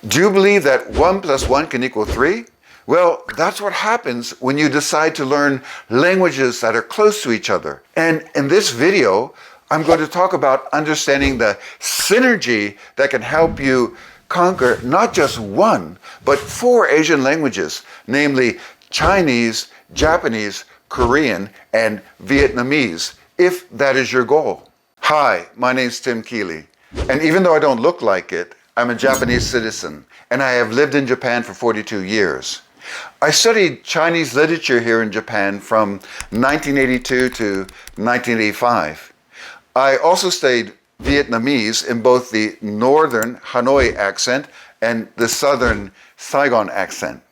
Do you believe that 1 plus 1 can equal 3? Well, that's what happens when you decide to learn languages that are close to each other. And in this video, I'm going to talk about understanding the synergy that can help you conquer not just 1, but 4 Asian languages, namely Chinese, Japanese, Korean, and Vietnamese, if that is your goal. Hi, my name's Tim Keeley, and even though I don't look like it, I'm a Japanese citizen, and I have lived in Japan for 42 years. I studied Chinese literature here in Japan from 1982 to 1985. I also studied Vietnamese in both the northern Hanoi accent and the southern Saigon accent.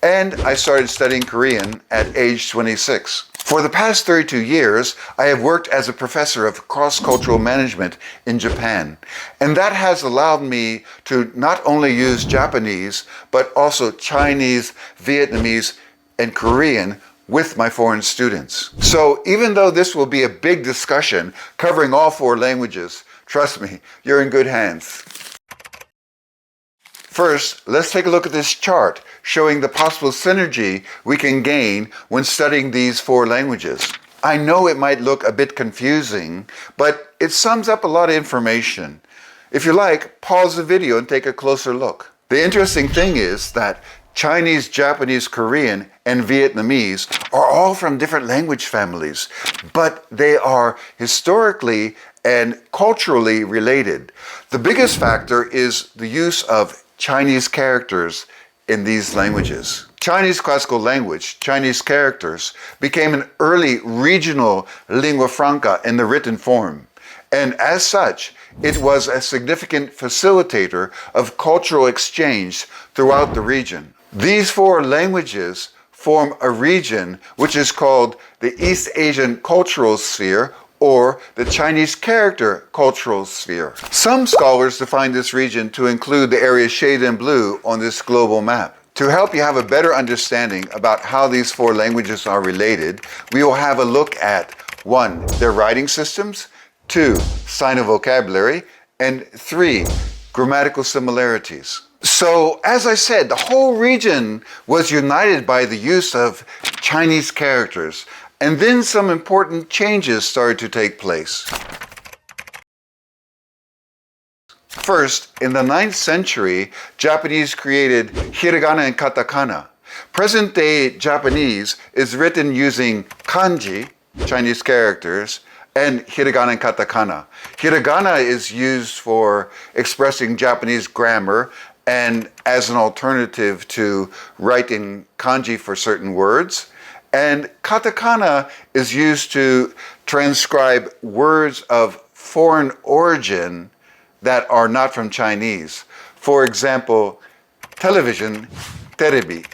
And I started studying Korean at age 26. For the past 32 years, I have worked as a professor of cross-cultural management in Japan. And that has allowed me to not only use Japanese, but also Chinese, Vietnamese, and Korean with my foreign students. So even though this will be a big discussion covering all 4 languages, trust me, you're in good hands. First, let's take a look at this chart showing the possible synergy we can gain when studying these 4 languages. I know it might look a bit confusing, but it sums up a lot of information. If you like, pause the video and take a closer look. The interesting thing is that Chinese, Japanese, Korean, and Vietnamese are all from different language families, but they are historically and culturally related. The biggest factor is the use of Chinese characters in these languages. Chinese classical language, Chinese characters, became an early regional lingua franca in the written form. And as such, it was a significant facilitator of cultural exchange throughout the region. These 4 languages form a region which is called the East Asian Cultural Sphere, or the Chinese Character Cultural Sphere. Some scholars define this region to include the area shaded in blue on this global map. To help you have a better understanding about how these 4 languages are related, we will have a look at 1. Their writing systems, 2. Sino-vocabulary, and 3. Grammatical similarities. So, as I said, the whole region was united by the use of Chinese characters, and then some important changes started to take place. First, in the 9th century, Japanese created hiragana and katakana. Present-day Japanese is written using kanji, Chinese characters, and hiragana and katakana. Hiragana is used for expressing Japanese grammar and as an alternative to writing kanji for certain words. And katakana is used to transcribe words of foreign origin that are not from Chinese. For example, television, terebi.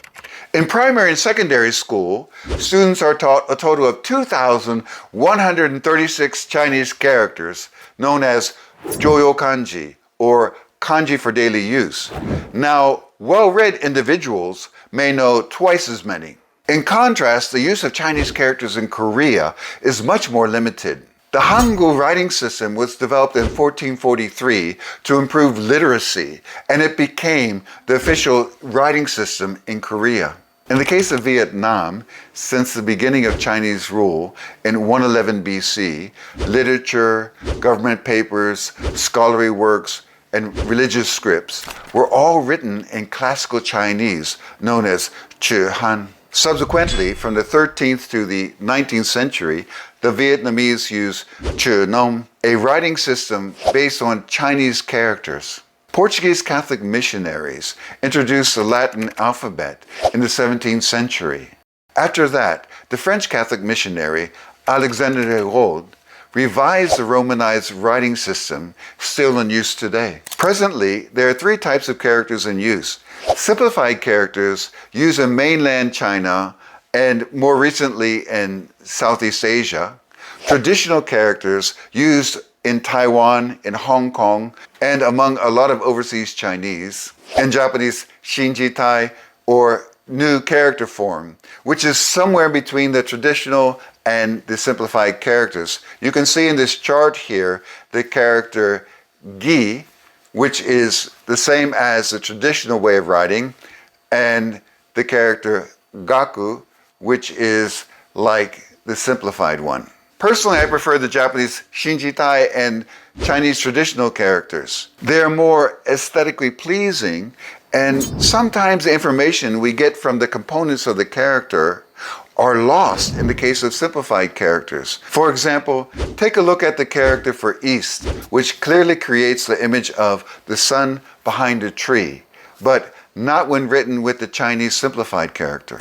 In primary and secondary school, students are taught a total of 2,136 Chinese characters, known as Joyo kanji, or kanji for daily use. Now, well-read individuals may know twice as many. In contrast, the use of Chinese characters in Korea is much more limited. The Hangul writing system was developed in 1443 to improve literacy, and it became the official writing system in Korea. In the case of Vietnam, since the beginning of Chinese rule in 111 BC, literature, government papers, scholarly works, and religious scripts were all written in classical Chinese, known as Chữ Han. Subsequently, from the 13th to the 19th century, the Vietnamese used Chữ Nom, a writing system based on Chinese characters. Portuguese Catholic missionaries introduced the Latin alphabet in the 17th century. After that, the French Catholic missionary Alexandre de Rhodes revised the Romanized writing system still in use today. Presently, there are 3 types of characters in use. Simplified characters used in mainland China and more recently in Southeast Asia. Traditional characters used in Taiwan, in Hong Kong, and among a lot of overseas Chinese. In Japanese, Shinjitai, or new character form, which is somewhere between the traditional and the simplified characters. You can see in this chart here the character gi, which is the same as the traditional way of writing, and the character gaku, which is like the simplified one. Personally, I prefer the Japanese shinjitai and Chinese traditional characters. They're more aesthetically pleasing, and sometimes the information we get from the components of the character are lost in the case of simplified characters. For example, take a look at the character for east, which clearly creates the image of the sun behind a tree, but not when written with the Chinese simplified character.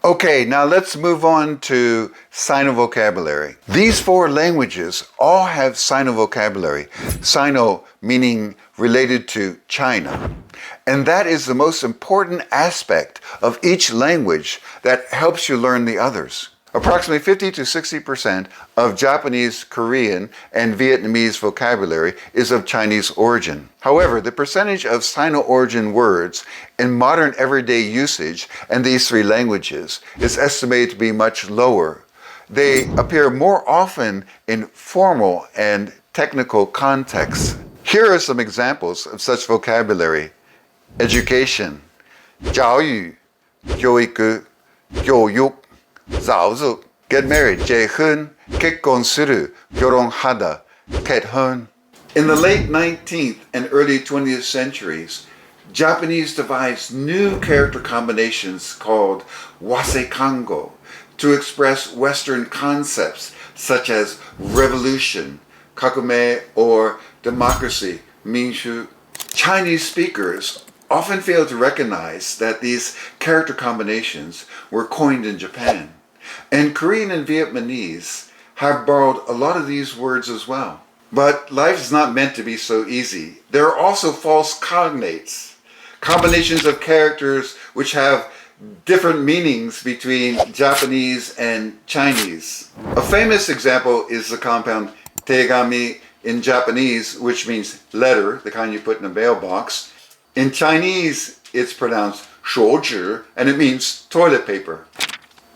Okay, now let's move on to Sino-vocabulary. These four languages all have Sino-vocabulary. Sino meaning related to China. And that is the most important aspect of each language that helps you learn the others. Approximately 50 to 60% of Japanese, Korean, and Vietnamese vocabulary is of Chinese origin. However, the percentage of Sino-origin words in modern everyday usage in these three languages is estimated to be much lower. They appear more often in formal and technical contexts. Here are some examples of such vocabulary. Education, 教育, 教育, 教育, 早熟, get married, 結婚, 結婚する, 결혼하다, 결혼. In the late 19th and early 20th centuries, Japanese devised new character combinations called wasekango to express Western concepts such as revolution, kakume, or democracy, minshu. Chinese speakers often fail to recognize that these character combinations were coined in Japan. And Korean and Vietnamese have borrowed a lot of these words as well. But life is not meant to be so easy. There are also false cognates, combinations of characters which have different meanings between Japanese and Chinese. A famous example is the compound tegami in Japanese, which means letter, the kind you put in a mailbox. In Chinese, it's pronounced 手纸, and it means toilet paper.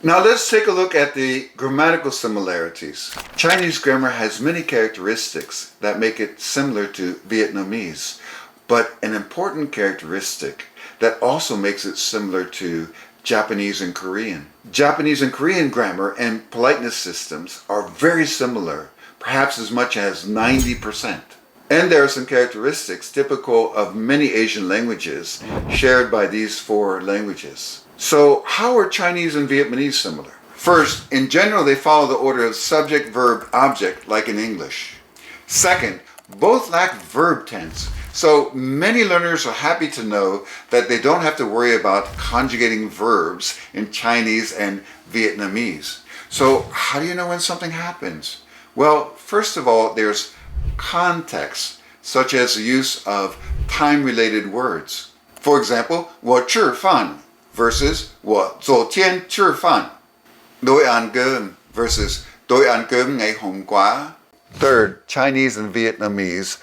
Now let's take a look at the grammatical similarities. Chinese grammar has many characteristics that make it similar to Vietnamese, but an important characteristic that also makes it similar to Japanese and Korean. Japanese and Korean grammar and politeness systems are very similar, perhaps as much as 90%. And there are some characteristics typical of many Asian languages shared by these four languages. So how are Chinese and Vietnamese similar? First, in general, they follow the order of subject, verb, object, like in English. Second, both lack verb tense. So many learners are happy to know that they don't have to worry about conjugating verbs in Chinese and Vietnamese. So how do you know when something happens? Well, first of all, there's context, such as the use of time-related words. For example, 我吃饭 versus 我昨天吃饭. Tôi ăn cơm versus tôi ăn cơm ngày hôm qua. Third, Chinese and Vietnamese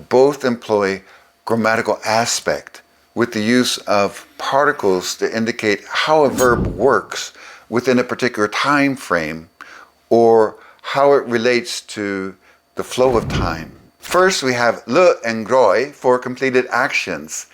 both employ grammatical aspect with the use of particles to indicate how a verb works within a particular time frame or how it relates to the flow of time. First, we have le and roi for completed actions.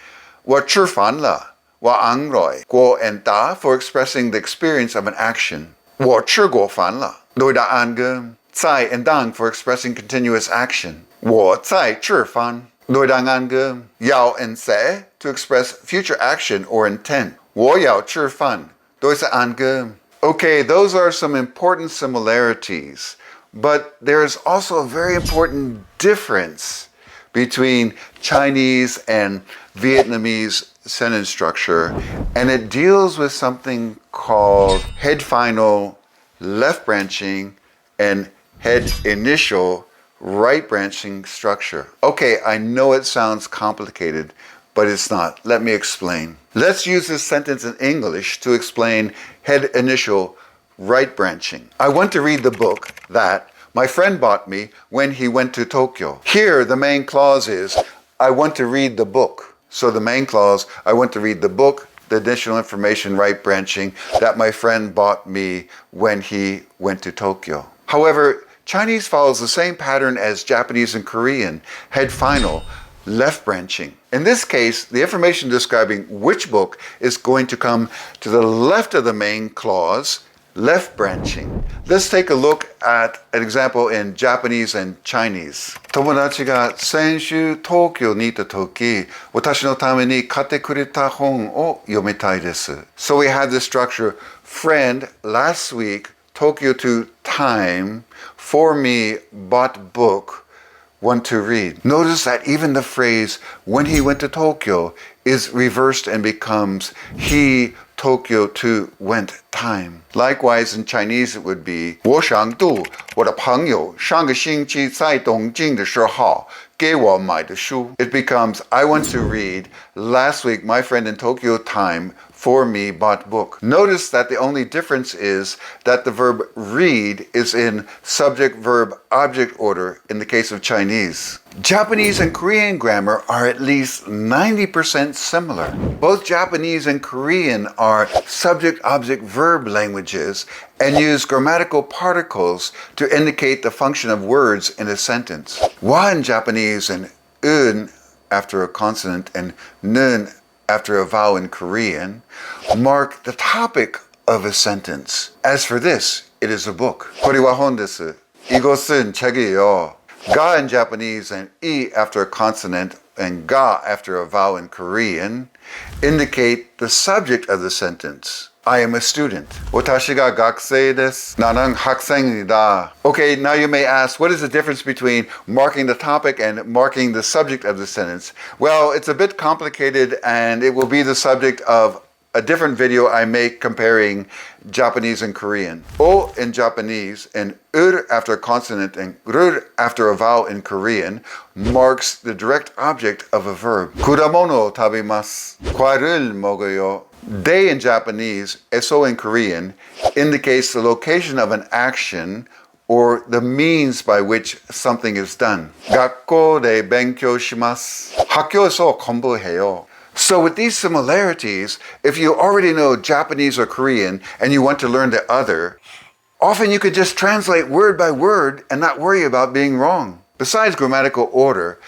我吃饭了, 我ăn rồi. 过 and da for expressing the experience of an action. 我吃过饭了, tôi đã ăn cơm. 在 and đang for expressing continuous action. 我在吃饭, tôi đang ăn cơm. 要 and sẽ to express future action or intent. 我要吃饭, tôi sẽ ăn cơm. Okay, those are some important similarities. But there is also a very important difference between Chinese and Vietnamese sentence structure, and it deals with something called head final, left branching, and head initial, right branching structure. Okay, I know it sounds complicated, but it's not. Let me explain. Let's use this sentence in English to explain head initial, right branching. I want to read the book that my friend bought me when he went to Tokyo. Here, the main clause is, I want to read the book. So the main clause, I want to read the book, the additional information, right branching, that my friend bought me when he went to Tokyo. However, Chinese follows the same pattern as Japanese and Korean, head final, left branching. In this case, the information describing which book is going to come to the left of the main clause, left branching. Let's take a look at an example in Japanese and Chinese. 友達が先週東京にいた時、私のために買ってくれた本を読みたいです。So we have this structure. Friend, last week, Tokyo to time, for me, bought book, want to read. Notice that even the phrase, when he went to Tokyo, is reversed and becomes he Tokyo to went time. Likewise, in Chinese, it would be 我想读我的朋友上个星期在东京的时候给我买的书. It becomes I want to read. Last week, my friend in Tokyo time for me bought book. Notice that the only difference is that the verb read is in subject, verb, object order in the case of Chinese. Japanese and Korean grammar are at least 90% similar. Both Japanese and Korean are subject, object, verb languages and use grammatical particles to indicate the function of words in a sentence. Wa in Japanese and un after a consonant and nun after a vowel in Korean mark the topic of a sentence. As for this, it is a book. これは本です. 이것은 책이요. Ga in Japanese and I after a consonant and ga after a vowel in Korean indicate the subject of the sentence. I am a student. 私が学生です. 나는 학생이다. Okay, now you may ask, what is the difference between marking the topic and marking the subject of the sentence? Well, it's a bit complicated and it will be the subject of a different video I make comparing Japanese and Korean. O in Japanese and ur after a consonant and rur after a vowel in Korean marks the direct object of a verb. 果物を食べます. 과일을 먹어요. They in Japanese, eso in Korean, indicates the location of an action or the means by which something is done. 学校で勉強します. 학교에서 공부해요. So with these similarities, if you already know Japanese or Korean and you want to learn the other, often you could just translate word by word and not worry about being wrong. Besides grammatical order,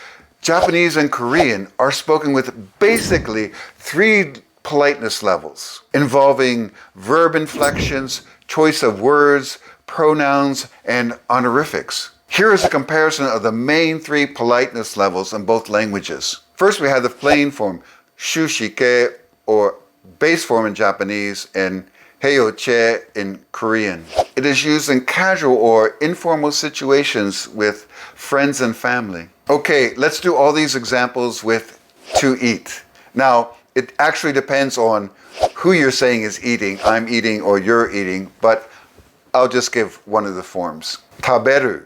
Japanese and Korean are spoken with basically 3 politeness levels, involving verb inflections, choice of words, pronouns, and honorifics. Here is a comparison of the main 3 politeness levels in both languages. First, we have the plain form, shushike, or base form in Japanese, and heyoche in Korean. It is used in casual or informal situations with friends and family. Okay, let's do all these examples with to eat. Now, it actually depends on who you're saying is eating. I'm eating or you're eating, but I'll just give one of the forms. Taberu,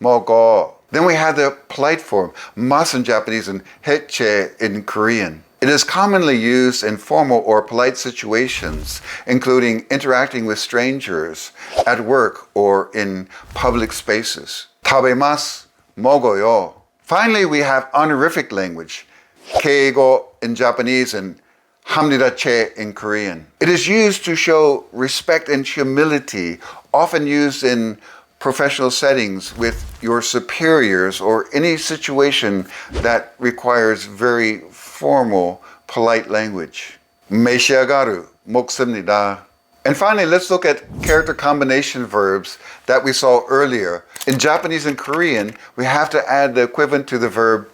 mogo. Then we have the polite form, mas in Japanese and heche in Korean. It is commonly used in formal or polite situations, including interacting with strangers, at work, or in public spaces. Tabemasu, mogoyo. Finally, we have honorific language, keigo in Japanese and hamnidache in Korean. It is used to show respect and humility, often used in professional settings with your superiors or any situation that requires very formal, polite language. 메시아가루, 먹습니다. And finally, let's look at character combination verbs that we saw earlier. In Japanese and Korean, we have to add the equivalent to the verb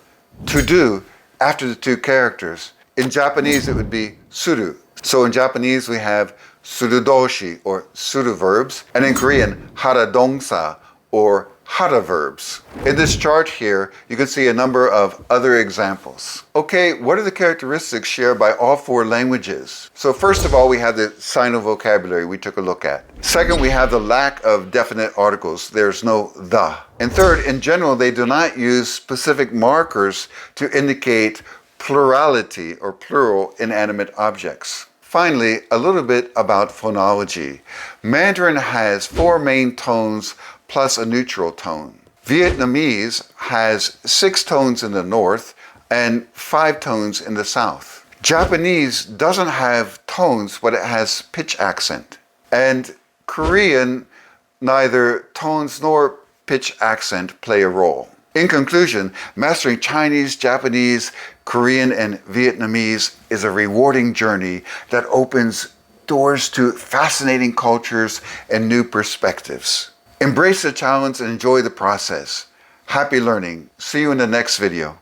to do after the 2 characters. In Japanese, it would be suru. So in Japanese, we have surudoshi, or suru verbs, and in Korean, haradongsa, or hara verbs. In this chart here, you can see a number of other examples. Okay, what are the characteristics shared by all 4 languages? So first of all, we have the Sino-vocabulary we took a look at. Second, we have the lack of definite articles. There's no the. And third, in general, they do not use specific markers to indicate plurality or plural inanimate objects. Finally, a little bit about phonology. Mandarin has 4 main tones plus a neutral tone. Vietnamese has 6 tones in the north and 5 tones in the south. Japanese doesn't have tones, but it has pitch accent. And Korean, neither tones nor pitch accent play a role. In conclusion, mastering Chinese, Japanese, Korean, and Vietnamese is a rewarding journey that opens doors to fascinating cultures and new perspectives. Embrace the challenge and enjoy the process. Happy learning. See you in the next video.